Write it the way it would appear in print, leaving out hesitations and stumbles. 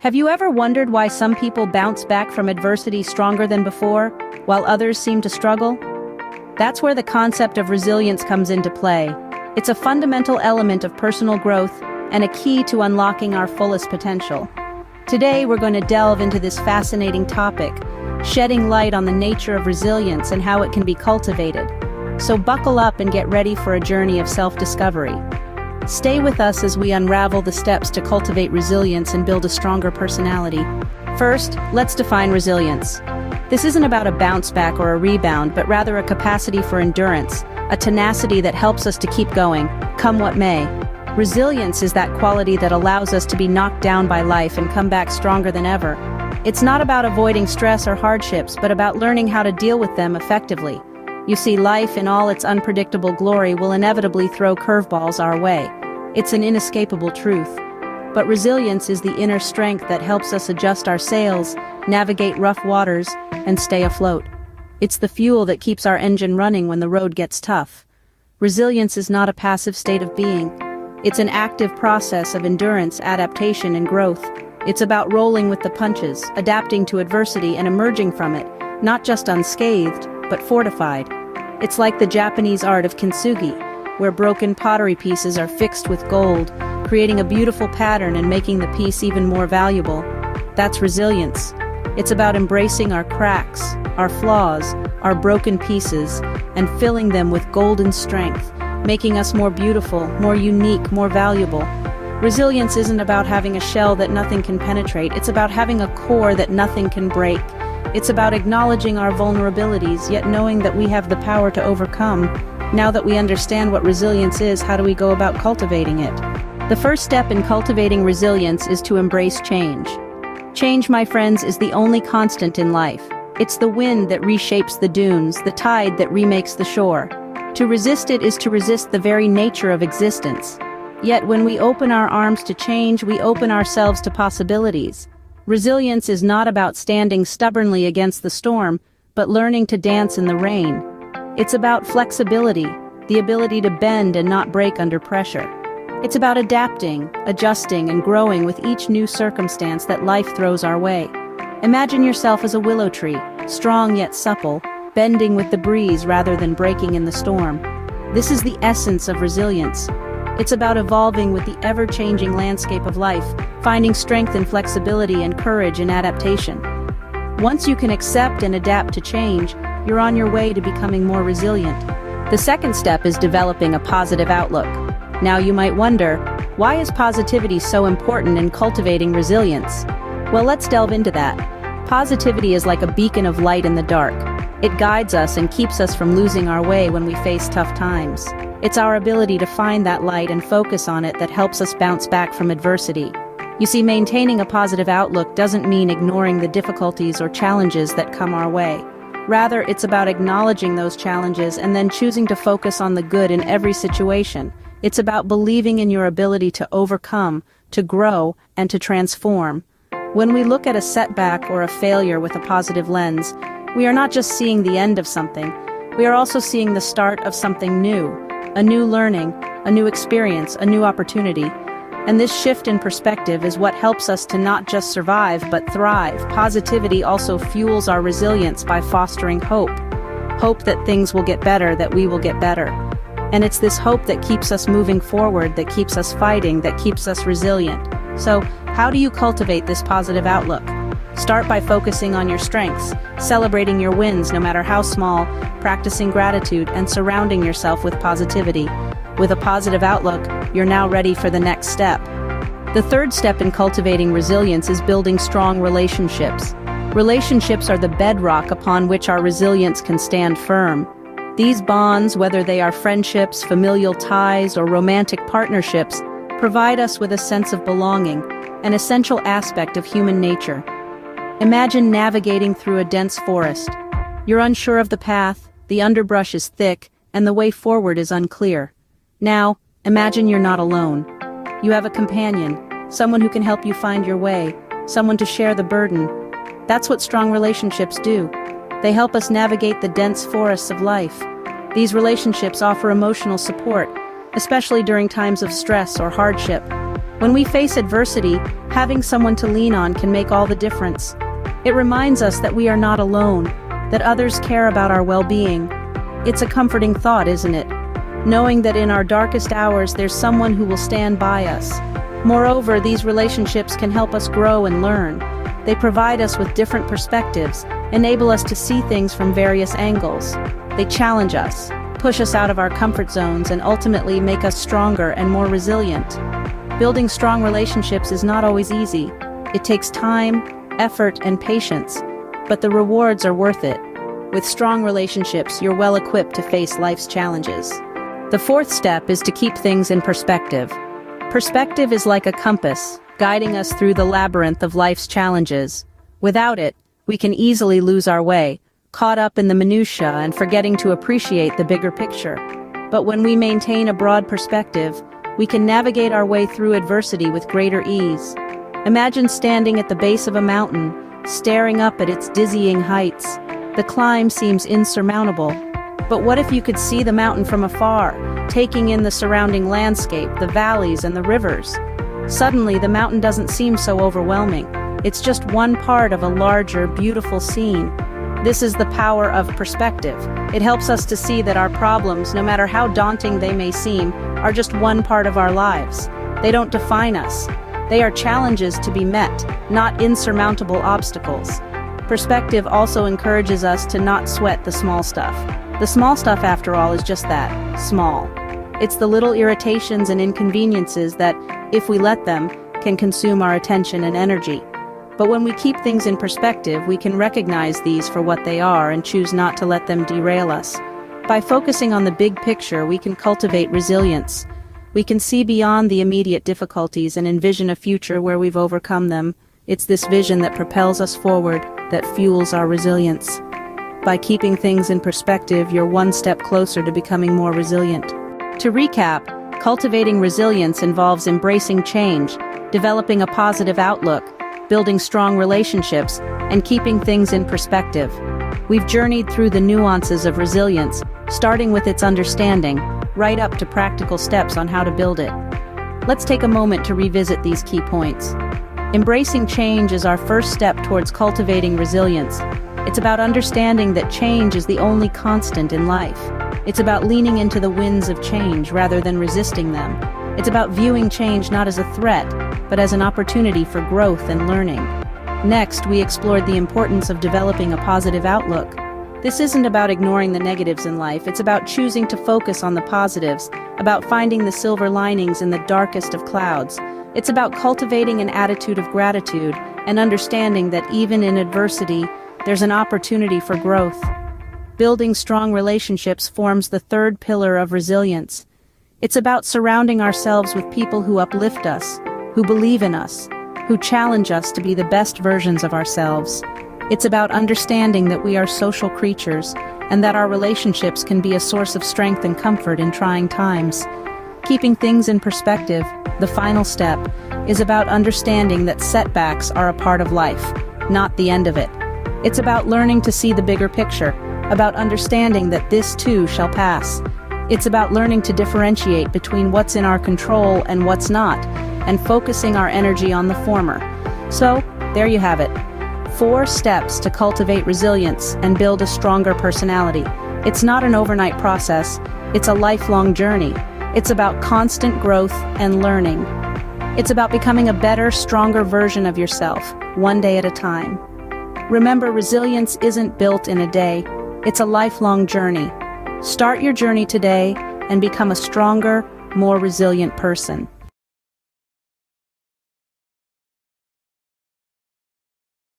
Have you ever wondered why some people bounce back from adversity stronger than before, while others seem to struggle? That's where the concept of resilience comes into play. It's a fundamental element of personal growth and a key to unlocking our fullest potential. Today we're going to delve into this fascinating topic, shedding light on the nature of resilience and how it can be cultivated. So buckle up and get ready for a journey of self-discovery. Stay with us as we unravel the steps to cultivate resilience and build a stronger personality. First, let's define resilience. This isn't about a bounce back or a rebound, but rather a capacity for endurance, a tenacity that helps us to keep going, come what may. Resilience is that quality that allows us to be knocked down by life and come back stronger than ever. It's not about avoiding stress or hardships, but about learning how to deal with them effectively. You see, life in all its unpredictable glory will inevitably throw curveballs our way. It's an inescapable truth. But resilience is the inner strength that helps us adjust our sails, navigate rough waters, and stay afloat. It's the fuel that keeps our engine running when the road gets tough. Resilience is not a passive state of being. It's an active process of endurance, adaptation, and growth. It's about rolling with the punches, adapting to adversity, and emerging from it, not just unscathed, but fortified. It's like the Japanese art of kintsugi, where broken pottery pieces are fixed with gold, creating a beautiful pattern and making the piece even more valuable. That's resilience. It's about embracing our cracks, our flaws, our broken pieces, and filling them with golden strength, making us more beautiful, more unique, more valuable. Resilience isn't about having a shell that nothing can penetrate. It's about having a core that nothing can break. It's about acknowledging our vulnerabilities, yet knowing that we have the power to overcome. Now that we understand what resilience is, how do we go about cultivating it? The first step in cultivating resilience is to embrace change. Change, my friends, is the only constant in life. It's the wind that reshapes the dunes, the tide that remakes the shore. To resist it is to resist the very nature of existence. Yet when we open our arms to change, we open ourselves to possibilities. Resilience is not about standing stubbornly against the storm, but learning to dance in the rain. It's about flexibility, the ability to bend and not break under pressure. It's about adapting, adjusting, and growing with each new circumstance that life throws our way. Imagine yourself as a willow tree, strong yet supple, bending with the breeze rather than breaking in the storm. This is the essence of resilience. It's about evolving with the ever-changing landscape of life, finding strength in flexibility and courage in adaptation. Once you can accept and adapt to change, you're on your way to becoming more resilient. The second step is developing a positive outlook. Now you might wonder, why is positivity so important in cultivating resilience? Well, let's delve into that. Positivity is like a beacon of light in the dark. It guides us and keeps us from losing our way when we face tough times. It's our ability to find that light and focus on it that helps us bounce back from adversity. You see, maintaining a positive outlook doesn't mean ignoring the difficulties or challenges that come our way. Rather, it's about acknowledging those challenges and then choosing to focus on the good in every situation. It's about believing in your ability to overcome, to grow, and to transform. When we look at a setback or a failure with a positive lens, we are not just seeing the end of something, we are also seeing the start of something new, a new learning, a new experience, a new opportunity. And this shift in perspective is what helps us to not just survive, but thrive. Positivity also fuels our resilience by fostering hope. Hope that things will get better, that we will get better. And it's this hope that keeps us moving forward, that keeps us fighting, that keeps us resilient. So, how do you cultivate this positive outlook? Start by focusing on your strengths, celebrating your wins no matter how small, practicing gratitude, and surrounding yourself with positivity. With a positive outlook, you're now ready for the next step. The third step in cultivating resilience is building strong relationships. Relationships are the bedrock upon which our resilience can stand firm. These bonds, whether they are friendships, familial ties, or romantic partnerships, provide us with a sense of belonging, an essential aspect of human nature. Imagine navigating through a dense forest. You're unsure of the path, the underbrush is thick, and the way forward is unclear. Now, imagine you're not alone. You have a companion, someone who can help you find your way, someone to share the burden. That's what strong relationships do. They help us navigate the dense forests of life. These relationships offer emotional support, especially during times of stress or hardship. When we face adversity, having someone to lean on can make all the difference. It reminds us that we are not alone, that others care about our well-being. It's a comforting thought, isn't it? Knowing that in our darkest hours there's someone who will stand by us. Moreover, these relationships can help us grow and learn. They provide us with different perspectives, enable us to see things from various angles. They challenge us, push us out of our comfort zones, and ultimately make us stronger and more resilient. Building strong relationships is not always easy. It takes time, effort, and patience, but the rewards are worth it. With strong relationships, you're well equipped to face life's challenges. The fourth step is to keep things in perspective. Perspective is like a compass, guiding us through the labyrinth of life's challenges. Without it, we can easily lose our way, caught up in the minutiae and forgetting to appreciate the bigger picture. But when we maintain a broad perspective, we can navigate our way through adversity with greater ease. Imagine standing at the base of a mountain, staring up at its dizzying heights. The climb seems insurmountable. But what if you could see the mountain from afar, taking in the surrounding landscape, the valleys and the rivers? Suddenly, the mountain doesn't seem so overwhelming. It's just one part of a larger, beautiful scene. This is the power of perspective. It helps us to see that our problems, no matter how daunting they may seem, are just one part of our lives. They don't define us. They are challenges to be met, not insurmountable obstacles. Perspective also encourages us to not sweat the small stuff. The small stuff, after all, is just that, small. It's the little irritations and inconveniences that, if we let them, can consume our attention and energy. But when we keep things in perspective, we can recognize these for what they are and choose not to let them derail us. By focusing on the big picture, we can cultivate resilience. We can see beyond the immediate difficulties and envision a future where we've overcome them. It's this vision that propels us forward, that fuels our resilience. By keeping things in perspective, you're one step closer to becoming more resilient. To recap, cultivating resilience involves embracing change, developing a positive outlook, building strong relationships, and keeping things in perspective. We've journeyed through the nuances of resilience, starting with its understanding, right up to practical steps on how to build it. Let's take a moment to revisit these key points. Embracing change is our first step towards cultivating resilience. It's about understanding that change is the only constant in life. It's about leaning into the winds of change rather than resisting them. It's about viewing change not as a threat, but as an opportunity for growth and learning. Next, we explored the importance of developing a positive outlook. This isn't about ignoring the negatives in life, it's about choosing to focus on the positives, about finding the silver linings in the darkest of clouds. It's about cultivating an attitude of gratitude and understanding that even in adversity, there's an opportunity for growth. Building strong relationships forms the third pillar of resilience. It's about surrounding ourselves with people who uplift us, who believe in us, who challenge us to be the best versions of ourselves. It's about understanding that we are social creatures and that our relationships can be a source of strength and comfort in trying times. Keeping things in perspective, the final step, is about understanding that setbacks are a part of life, not the end of it. It's about learning to see the bigger picture, about understanding that this too shall pass. It's about learning to differentiate between what's in our control and what's not, and focusing our energy on the former. So, there you have it. 4 steps to cultivate resilience and build a stronger personality. It's not an overnight process, it's a lifelong journey. It's about constant growth and learning. It's about becoming a better, stronger version of yourself, one day at a time. Remember, resilience isn't built in a day, it's a lifelong journey. Start your journey today and become a stronger, more resilient person.